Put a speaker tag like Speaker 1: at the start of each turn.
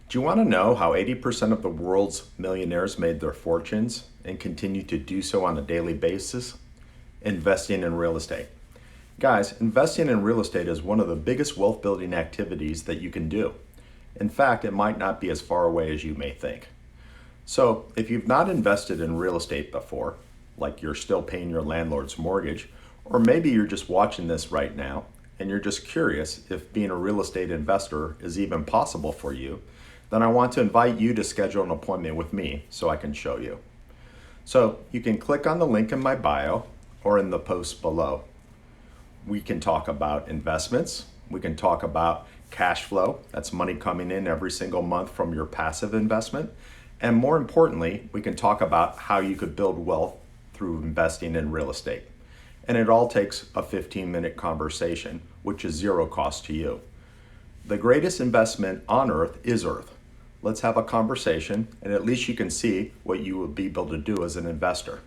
Speaker 1: Do you want to know how 80% of the world's millionaires made their fortunes and continue to do so on a daily basis? Investing in real estate. Guys, investing in real estate is one of the biggest wealth building activities that you can do. In fact, it might not be as far away as you may think. So, if you've not invested in real estate before, like you're still paying your landlord's mortgage, or maybe you're just watching this right now and you're just curious if being a real estate investor is even possible for you, then I want to invite you to schedule an appointment with me so I can show you. So, you can click on the link in my bio or in the post below. We can talk about investments. We can talk about cash flow. That's money coming in every single month from your passive investment. And more importantly, we can talk about how you could build wealth through investing in real estate. And it all takes a 15-minute conversation, which is zero cost to you. The greatest investment on earth is earth. Let's have a conversation, and at least you can see what you would be able to do as an investor.